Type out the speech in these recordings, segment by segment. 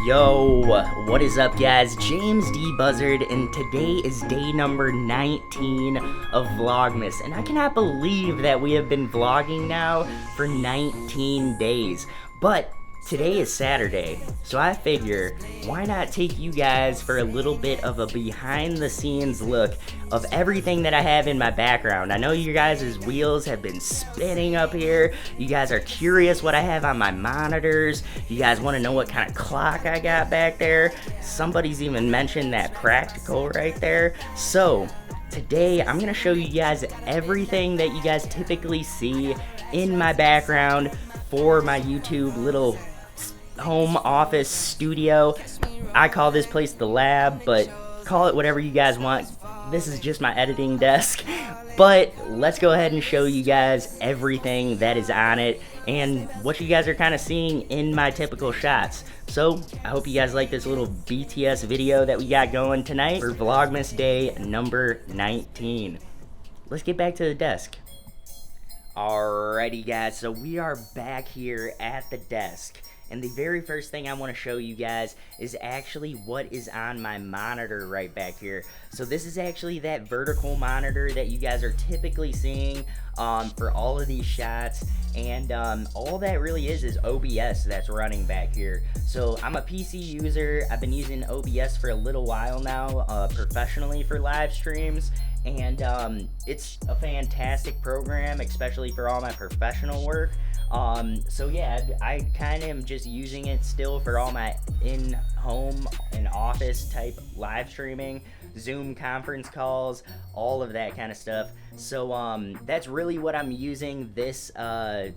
Yo, what is up guys? James D. Buzzard, and today is day number 19 of Vlogmas, and I cannot believe that we have been vlogging now for 19 days. But today is Saturday, so I figure, why not take you guys for a little bit of a behind the scenes look of everything that I have in my background. I know you guys' wheels have been spinning up here. You guys are curious what I have on my monitors. You guys want to know what kind of clock I got back there. Somebody's even mentioned that practical right there. So today I'm gonna show you guys everything that you guys typically see in my background for my YouTube little home office studio. I call this place the lab, but call it whatever you guys want. This is just my editing desk, but let's go ahead and show you guys everything that is on it and what you guys are kind of seeing in my typical shots. So I hope you guys like this little BTS video that we got going tonight for Vlogmas day number 19. Let's get back to the desk. Alrighty guys, so we are back here at the desk, and the very first thing I want to show you guys is actually what is on my monitor right back here. So this is actually that vertical monitor that you guys are typically seeing for all of these shots, and all that really is OBS that's running back here. So I'm a PC user. I've been using OBS for a little while now, professionally for live streams, and it's a fantastic program, especially for all my professional work. So yeah, I kind of am just using it still for all my in-home and office type live streaming, Zoom conference calls, all of that kind of stuff. So that's really what I'm using this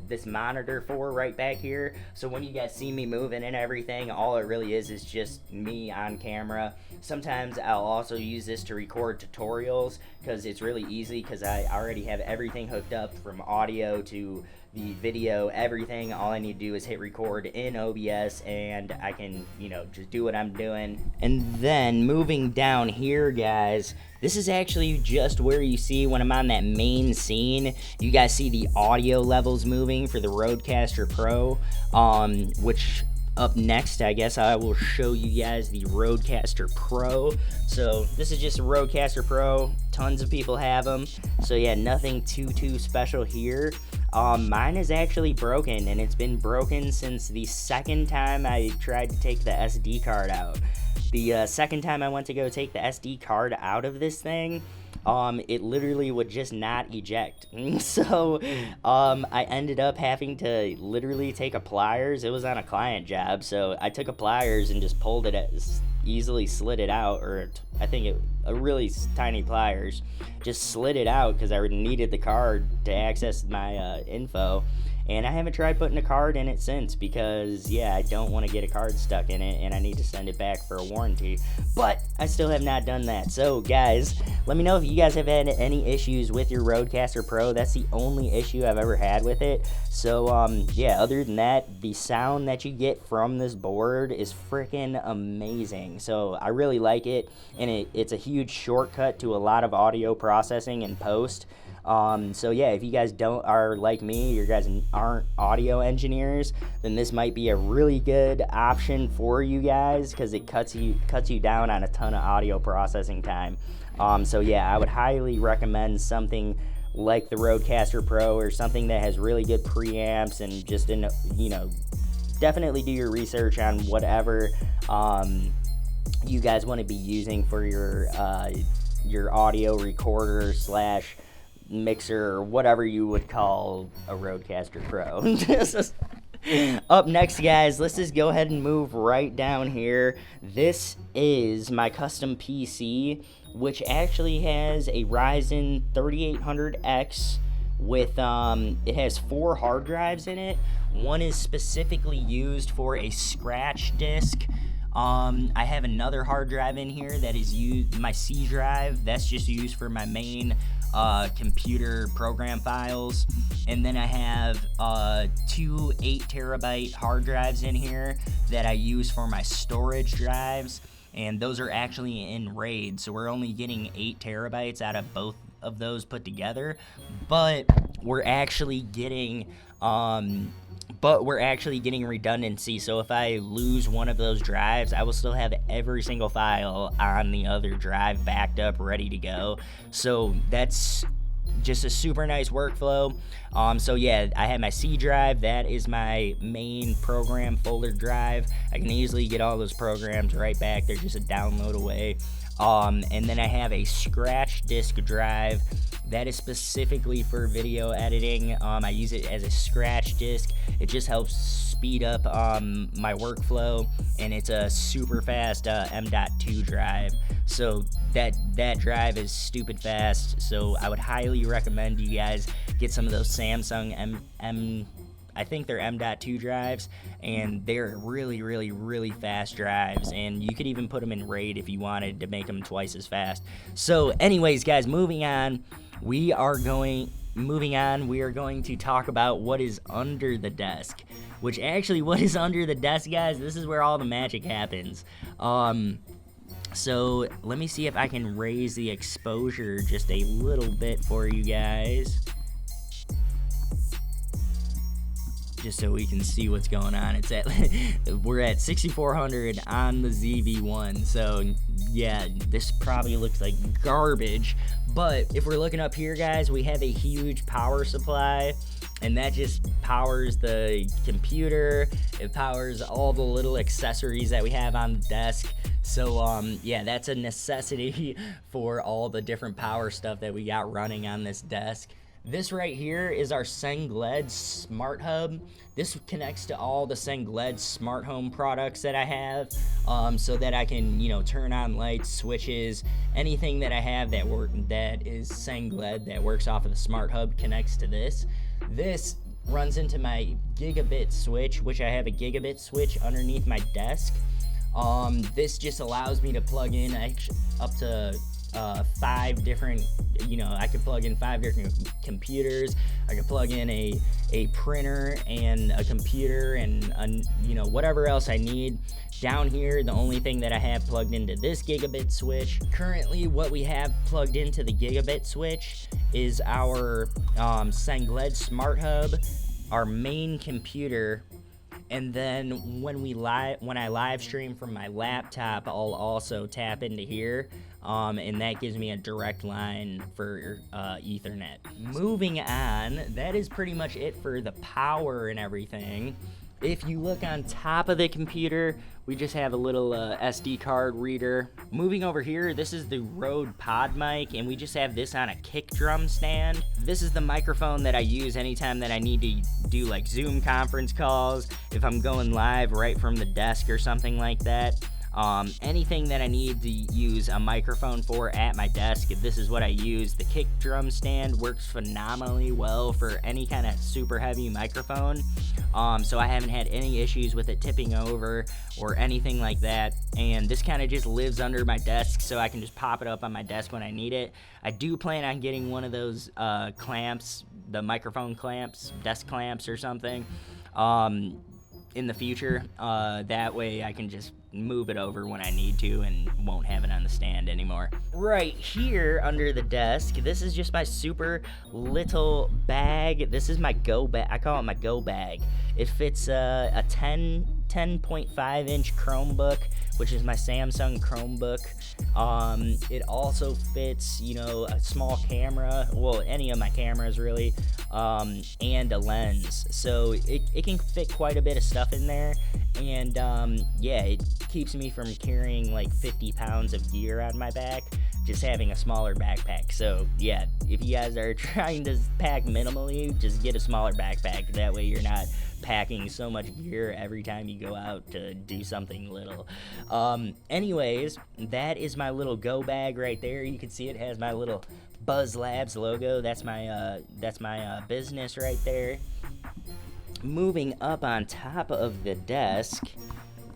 this monitor for right back here. So when you guys see me moving and everything, all it really is just me on camera. Sometimes I'll also use this to record tutorials because it's really easy, because I already have everything hooked up from audio to the video, everything. All I need to do is hit record in OBS and I can, you know, just do what I'm doing. And then moving down here, guys, this is actually just where you see when I'm on that main scene, you guys see the audio levels moving for the Rodecaster Pro, which up next, I guess I will show you guys the Rodecaster Pro. So this is just a Rodecaster Pro. Tons of people have them. So yeah, nothing too special here. Mine is actually broken, and it's been broken since the second time I tried to take the SD card out. The second time I went to go take the SD card out of this thing, it literally would just not eject. So I ended up having to literally take a pliers. It was on a client job, so I took a pliers and just pulled it, easily slid it out, or I think a really tiny pliers, just slid it out because I needed the card to access my info. And I haven't tried putting a card in it since, because yeah, I don't want to get a card stuck in it and I need to send it back for a warranty. But I still have not done that. So guys, let me know if you guys have had any issues with your Rodecaster Pro. That's the only issue I've ever had with it. So yeah, other than that, the sound that you get from this board is freaking amazing. So I really like it, and it's a huge shortcut to a lot of audio processing and post. So yeah, if you guys are like me, you guys aren't audio engineers, then this might be a really good option for you guys, because it cuts you down on a ton of audio processing time. So yeah, I would highly recommend something like the Rodecaster Pro, or something that has really good preamps, and just you know, definitely do your research on whatever you guys want to be using for your audio recorder slash mixer, or whatever you would call a Rodecaster Pro. Up next, guys, let's just go ahead and move right down here. This is my custom PC, which actually has a Ryzen 3800X with it has 4 hard drives in it. One is specifically used for a scratch disk. I have another hard drive in here that is my C drive. That's just used for my main computer program files. And then I have 2 8-terabyte hard drives in here that I use for my storage drives, and those are actually in RAID, so we're only getting 8 terabytes out of both of those put together, but we're actually getting but we're actually getting redundancy. So if I lose one of those drives, I will still have every single file on the other drive backed up, ready to go. So that's just a super nice workflow. So yeah, I have my C drive. That is my main program folder drive. I can easily get all those programs right back. They're just a download away. And then I have a scratch disk drive that is specifically for video editing. I use it as a scratch disk. It just helps speed up my workflow, and it's a super fast M.2 drive. So that drive is stupid fast. So I would highly recommend you guys get some of those Samsung I think they're M.2 drives, and they're really fast drives, and you could even put them in RAID if you wanted to make them twice as fast. So anyways, guys, moving on, we are going to talk about what is under the desk, which actually, what is under the desk, guys, this is where all the magic happens. So let me see if I can raise the exposure just a little bit for you guys, just so we can see what's going on. It's at we're at 6400 on the ZV-1. So yeah, this probably looks like garbage, but if we're looking up here, guys, we have a huge power supply, and that just powers the computer. It powers all the little accessories that we have on the desk. So yeah, that's a necessity for all the different power stuff that we got running on this desk. This right here is our Sengled Smart Hub. This connects to all the Sengled smart home products that I have, so that I can, you know, turn on lights, switches, anything that I have that is Sengled that works off of the Smart Hub connects to this. This runs into my gigabit switch, which I have a gigabit switch underneath my desk. This just allows me to plug in up to 5 different, you know, I could plug in 5 different computers. I could plug in a printer and a computer and you know, whatever else I need. Down here, the only thing that I have plugged into this gigabit switch, currently what we have plugged into the gigabit switch is our Sengled Smart Hub, our main computer, and then when I live stream from my laptop, I'll also tap into here, and that gives me a direct line for Ethernet. Moving on, that is pretty much it for the power and everything. If you look on top of the computer, we just have a little SD card reader. Moving over here, this is the Rode Pod mic, and we just have this on a kick drum stand. This is the microphone that I use anytime that I need to do like Zoom conference calls, if I'm going live right from the desk or something like that. Anything that I need to use a microphone for at my desk, this is what I use. The kick drum stand works phenomenally well for any kind of super heavy microphone. So I haven't had any issues with it tipping over or anything like that. And this kind of just lives under my desk, so I can just pop it up on my desk when I need it. I do plan on getting one of those clamps, the microphone clamps, desk clamps or something, in the future. That way I can just move it over when I need to and won't have it on the stand anymore. Right here under the desk, this is just my super little bag. This is my go bag. I call it my go bag. It fits a 10.5 inch Chromebook, which is my Samsung Chromebook. It also fits, you know, a small camera, well, any of my cameras really, and a lens. So it can fit quite a bit of stuff in there. And yeah, it keeps me from carrying like 50 pounds of gear on my back, just having a smaller backpack. So yeah, if you guys are trying to pack minimally, just get a smaller backpack. That way you're not packing so much gear every time you go out to do something little. Anyways, that is my little go bag right there. You can see it has my little Buzz Labs logo. That's my business right there. Moving up on top of the desk,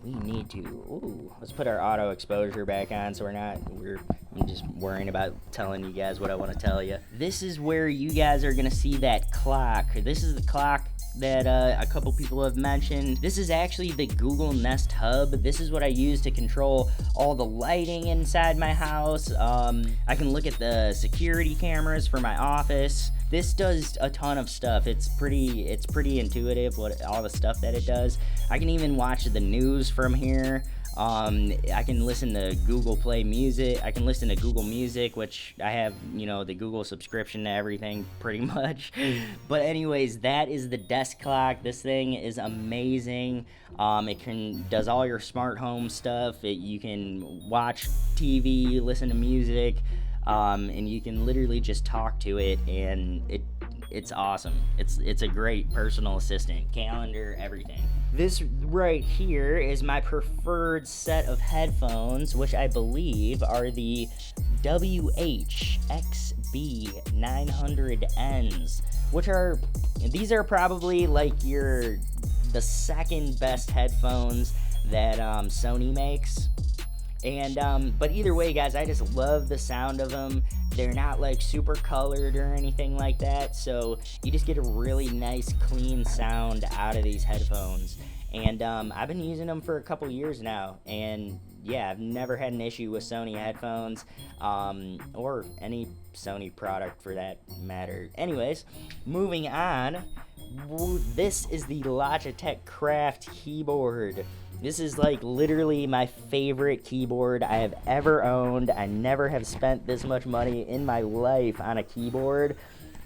we need to, let's put our auto exposure back on so I'm just worrying about telling you guys what I want to tell you. This is where you guys are going to see that clock. This is the clock that a couple people have mentioned. This is actually the Google Nest Hub. This is what I use to control all the lighting inside my house. I can look at the security cameras for my office. This does a ton of stuff. It's pretty intuitive, what all the stuff that it does. I can even watch the news from here. I can listen to Google Play Music. I can listen to Google Music, which I have, you know, the Google subscription to everything pretty much. But anyways, that is the desk clock. This thing is amazing. It does all your smart home stuff. You can watch TV, listen to music, and you can literally just talk to it, and it's awesome. It's a great personal assistant. Calendar, everything. This right here is my preferred set of headphones, which I believe are the WH-XB900Ns, these are probably like the second best headphones that Sony makes. And but either way, guys, I just love the sound of them. They're not like super colored or anything like that, so you just get a really nice clean sound out of these headphones. And I've been using them for a couple years now, and yeah, I've never had an issue with Sony headphones, or any Sony product for that matter. Anyways, moving on, this is the Logitech Craft keyboard. This is like literally my favorite keyboard I have ever owned. I never have spent this much money in my life on a keyboard,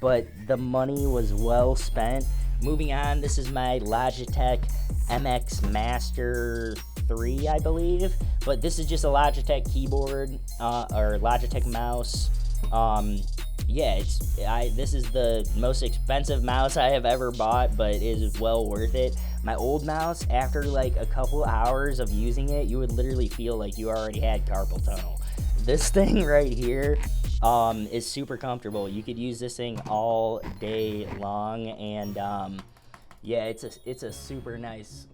but the money was well spent. Moving on, this is my Logitech MX Master 3, I believe, but this is just a Logitech keyboard, or Logitech mouse. Yeah, this is the most expensive mouse I have ever bought, but it is well worth it. My old mouse, after like a couple hours of using it, you would literally feel like you already had carpal tunnel. This thing right here is super comfortable. You could use this thing all day long, and yeah, it's a super nice.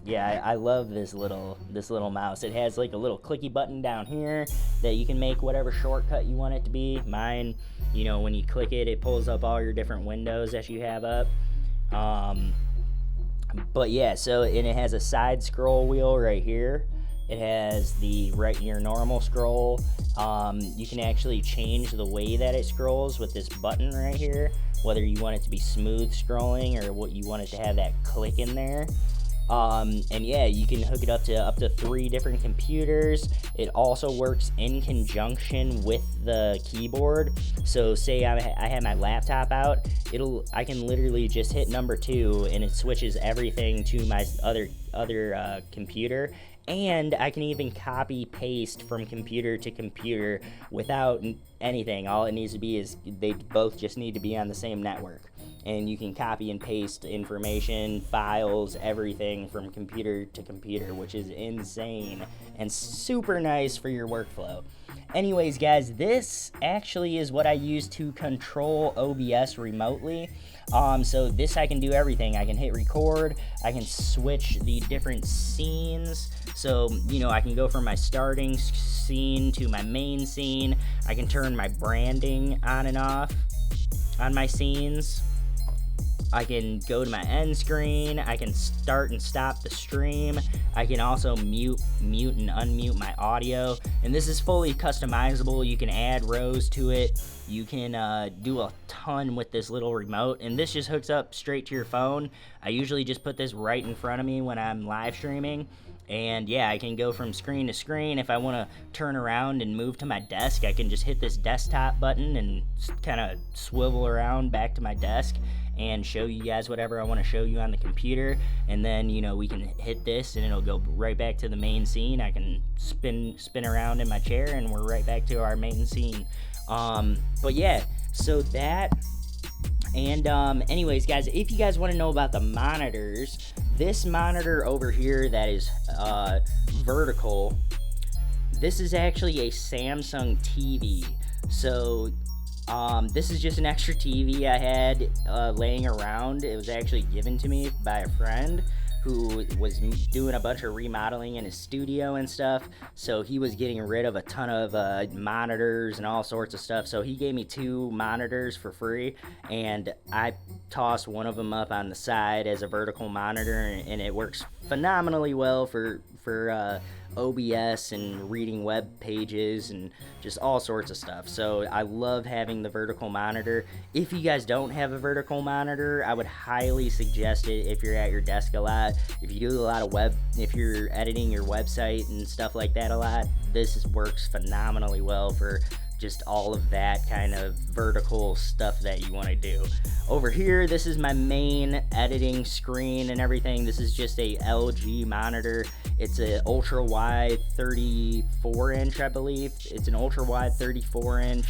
I love this little mouse. It has like a little clicky button down here that you can make whatever shortcut you want it to be. Mine, you know, when you click it, it pulls up all your different windows that you have up. But yeah, and it has a side scroll wheel right here. It has your normal scroll. You can actually change the way that it scrolls with this button right here, whether you want it to be smooth scrolling or what you want it to have that click in there. And yeah, you can hook it up to 3 different computers. It also works in conjunction with the keyboard. So say I have my laptop out, I can literally just hit number 2 and it switches everything to my other computer. And I can even copy paste from computer to computer without anything. All it needs to be is they both just need to be on the same network. And you can copy and paste information, files, everything from computer to computer, which is insane and super nice for your workflow. Anyways, guys, this actually is what I use to control OBS remotely. So this, I can do everything. I can hit record, I can switch the different scenes. So, you know, I can go from my starting scene to my main scene. I can turn my branding on and off on my scenes. I can go to my end screen. I can start and stop the stream. I can also mute and unmute my audio. And this is fully customizable. You can add rows to it. You can do a ton with this little remote. And this just hooks up straight to your phone. I usually just put this right in front of me when I'm live streaming. And yeah, I can go from screen to screen. If I want to turn around and move to my desk, I can just hit this desktop button and kind of swivel around back to my desk and show you guys whatever I want to show you on the computer. And then, you know, we can hit this and it'll go right back to the main scene. I can spin around in my chair and we're right back to our main scene. But yeah, so that. And anyways, guys, if you guys want to know about the monitors, this monitor over here that is vertical, this is actually a Samsung TV. So this is just an extra TV I had laying around. It was actually given to me by a friend. who was doing a bunch of remodeling in his studio and stuff, so he was getting rid of a ton of monitors and all sorts of stuff, so he gave me 2 monitors for free, and I tossed one of them up on the side as a vertical monitor, and it works phenomenally well for OBS and reading web pages and just all sorts of stuff. So I love having the vertical monitor. If you guys don't have a vertical monitor, I would highly suggest it if you're at your desk a lot. If you do a lot of if you're editing your website and stuff like that a lot, this works phenomenally well for just all of that kind of vertical stuff that you want to do. Over here, this is my main editing screen and everything. This is just a LG monitor. It's an ultra wide 34 inch, I believe. It's an ultra wide 34 inch.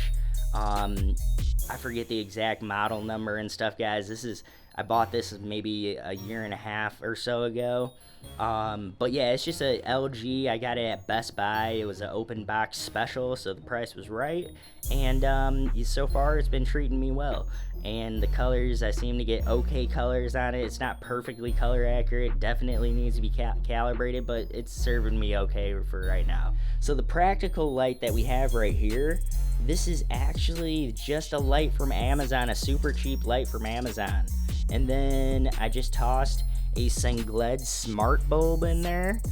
I forget the exact model number and stuff, guys. I bought this maybe a year and a half or so ago. But yeah, it's just a LG. I got it at Best Buy. It was an open box special, so the price was right. And so far, it's been treating me well. And the colors, I seem to get okay colors on it. It's not perfectly color accurate. Definitely needs to be calibrated, but it's serving me okay for right now. So the practical light that we have right here, this is actually just a light from Amazon, a super cheap light from Amazon. And then I just tossed a Sengled smart bulb in there,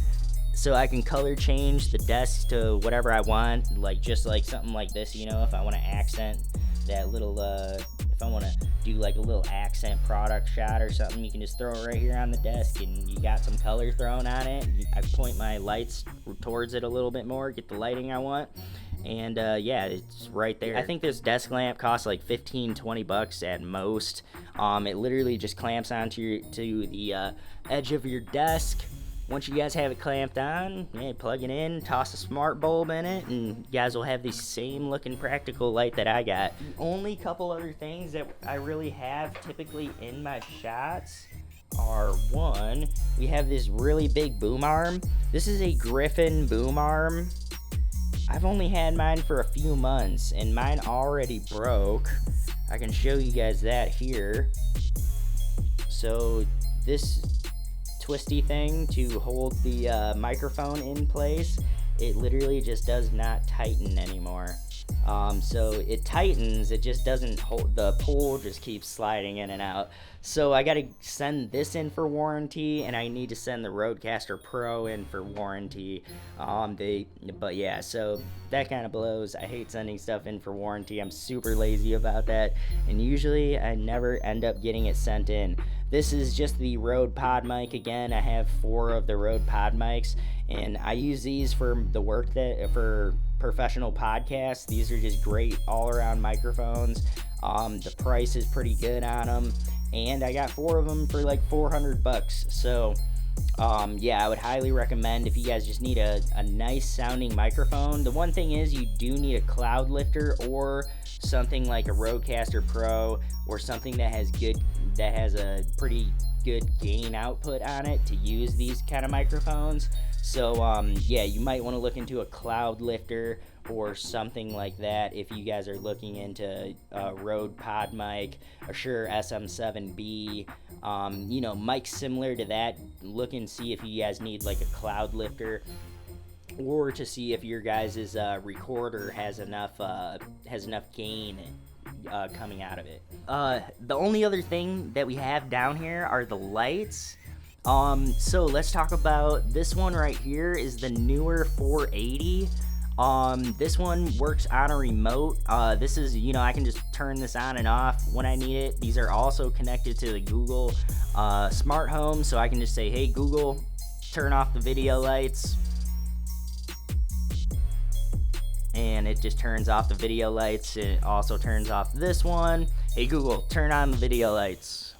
so I can color change the desk to whatever I want, like just like something like this, you know, if I want to accent that little, if I want to do like a little accent product shot or something, you can just throw it right here on the desk and you got some color thrown on it. I point my lights towards it a little bit more, get the lighting I want. And yeah, it's right there. I think this desk lamp costs like 15-20 bucks at most. It literally just clamps onto the edge of your desk. Once you guys have it clamped on, yeah, plug it in, toss a smart bulb in it, and you guys will have the same looking practical light that I got. The only couple other things that I really have typically in my shots are, one, we have this really big boom arm. This is a Griffin boom arm. I've only had mine for a few months, and mine already broke. I can show you guys that here. So this twisty thing to hold the microphone in place, it literally just does not tighten anymore. So it tightens, it just doesn't hold, the pole just keeps sliding in and out. So I gotta send this in for warranty, and I need to send the Rodecaster Pro in for warranty. But yeah, so that kind of blows. I hate sending stuff in for warranty. I'm super lazy about that, and usually I never end up getting it sent in. This is just the Rode Pod mic again. I have 4 of the Rode Pod mics, and I use these for the work for professional podcasts. These are just great all-around microphones. The price is pretty good on them, and I got 4 of them for like 400 bucks. So yeah, I would highly recommend if you guys just need a nice sounding microphone. The one thing is, you do need a cloud lifter or something like a Rodecaster Pro, or something that has a pretty good gain output on it to use these kind of microphones. So yeah, you might want to look into a cloud lifter or something like that if you guys are looking into a Rode Pod mic, a Shure SM7B, you know, mics similar to that. Look and see if you guys need like a cloud lifter, or to see if your guys' recorder has enough gain coming out of it. The only other thing that we have down here are the lights. So let's talk about this one right here. Is the newer 480. This one works on a remote. This is, you know, I can just turn this on and off when I need it. These are also connected to the Google smart home, so I can just say, hey Google, turn off the video lights, and it just turns off the video lights. It also turns off this one. Hey Google, turn on the video lights.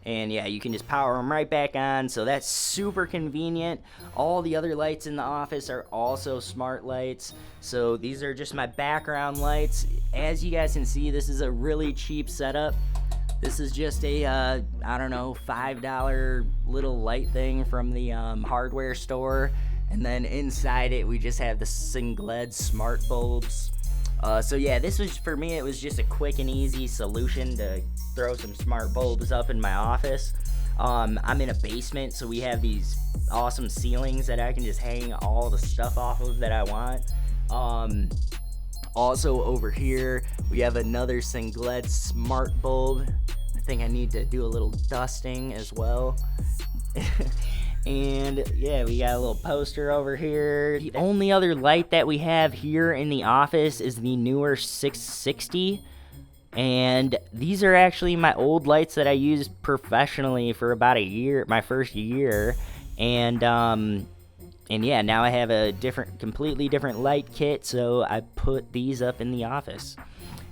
And yeah, you can just power them right back on, so that's super convenient. All the other lights in the office are also smart lights. So these are just my background lights. As you guys can see, this is a really cheap setup. This is just a, I don't know, $5 little light thing from the hardware store. And then inside it, we just have the Sengled smart bulbs. So yeah, this was, for me, it was just a quick and easy solution to throw some smart bulbs up in my office. I'm in a basement, so we have these awesome ceilings that I can just hang all the stuff off of that I want. Also over here, we have another Singlet smart bulb. I think I need to do a little dusting as well. And yeah, we got a little poster over here. The only other light that we have here in the office is the newer 660. And these are actually my old lights that I used professionally for about a year, my first year. And yeah, now I have a completely different light kit, so I put these up in the office.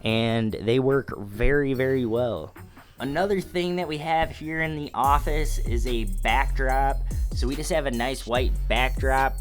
And they work very, very well. Another thing that we have here in the office is a backdrop. So we just have a nice white backdrop.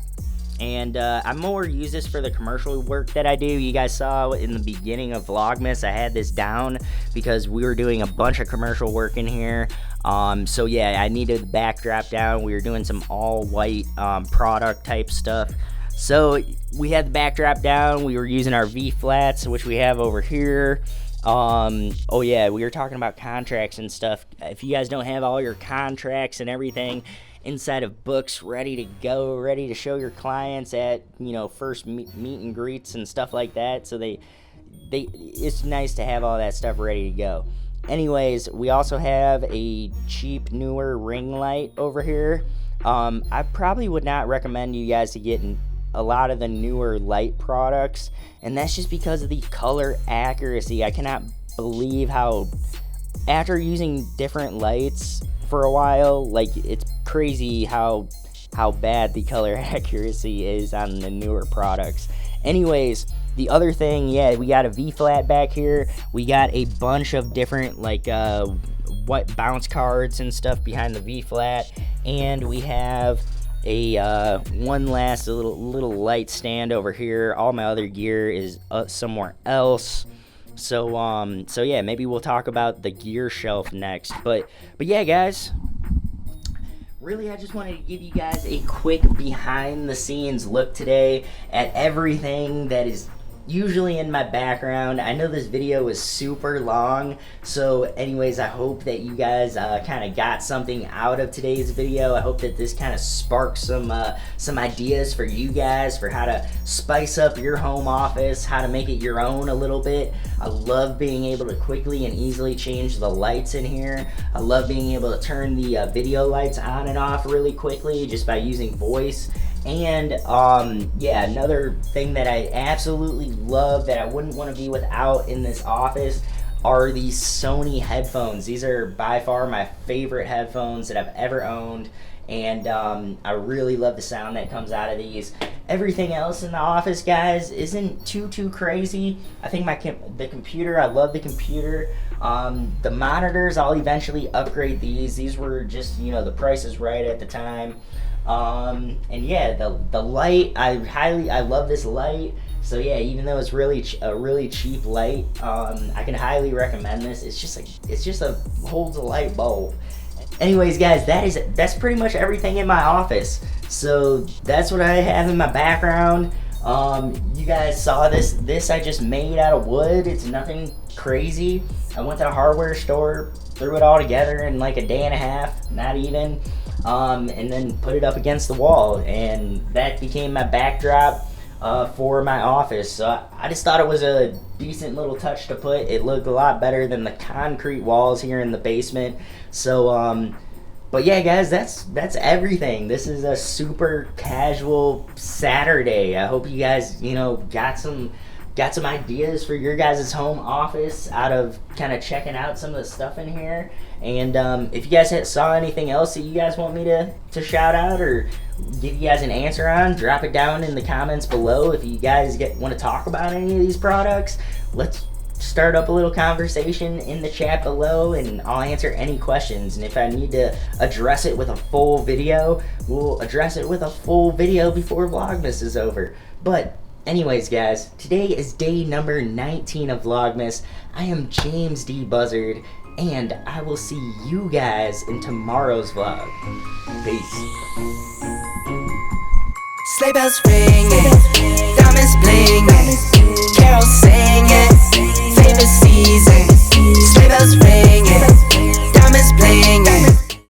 And I more use this for the commercial work that I do. You guys saw in the beginning of Vlogmas, I had this down because we were doing a bunch of commercial work in here. So yeah, I needed the backdrop down. We were doing some all white product type stuff. So we had the backdrop down. We were using our V-flats, which we have over here. Oh yeah, we were talking about contracts and stuff. If you guys don't have all your contracts and everything inside of books ready to go, ready to show your clients at, you know, first meet and greets and stuff like that, so it's nice to have all that stuff ready to go. Anyways, we also have a cheap newer ring light over here. I probably would not recommend you guys to get a lot of the newer light products, and that's just because of the color accuracy. I cannot believe how, after using different lights for a while, like, it's crazy how bad the color accuracy is on the newer products. Anyways, the other thing, yeah, we got a V-flat back here. We got a bunch of different, like, what bounce cards and stuff behind the V-flat, and we have a one last little light stand over here. All my other gear is somewhere else. So yeah, maybe we'll talk about the gear shelf next. But yeah, guys, really, I just wanted to give you guys a quick behind the scenes look today at everything that is usually in my background. I know this video is super long, so anyways, I hope that you guys kind of got something out of today's video. I hope that this kind of sparks some ideas for you guys for how to spice up your home office, how to make it your own a little bit. I love being able to quickly and easily change the lights in here. I love being able to turn the video lights on and off really quickly just by using voice. And yeah, another thing that I absolutely love that I wouldn't want to be without in this office are these Sony headphones. These are by far my favorite headphones that I've ever owned, and I really love the sound that comes out of these. Everything else in the office, guys, isn't too crazy. I think the computer, I love the computer. The monitors, I'll eventually upgrade these. These were just, you know, the price is right at the time. And yeah, the light, I love this light. So yeah, even though it's a really cheap light, I can highly recommend this. It's just a holds a light bulb. Anyways, guys, that's pretty much everything in my office. So that's what I have in my background. You guys saw this I just made out of wood. It's nothing crazy. I went to a hardware store, threw it all together in like a day and a half, not even. And then put it up against the wall, and that became my backdrop for my office. So I just thought it was a decent little touch to put. It looked a lot better than the concrete walls here in the basement. So but yeah, guys, that's everything. This is a super casual Saturday. I hope you guys, you know, got some ideas for your guys' home office out of kind of checking out some of the stuff in here. And if you guys saw anything else that you guys want me to shout out or give you guys an answer on, drop it down in the comments below. If you guys want to talk about any of these products, let's start up a little conversation in the chat below, and I'll answer any questions. And if I need to address it with a full video, we'll address it with a full video before Vlogmas is over. But anyways, guys, today is day number 19 of Vlogmas. I am James D. Buzzard, and I will see you guys in tomorrow's vlog. Peace. Sleigh bells ringing, diamonds blinging.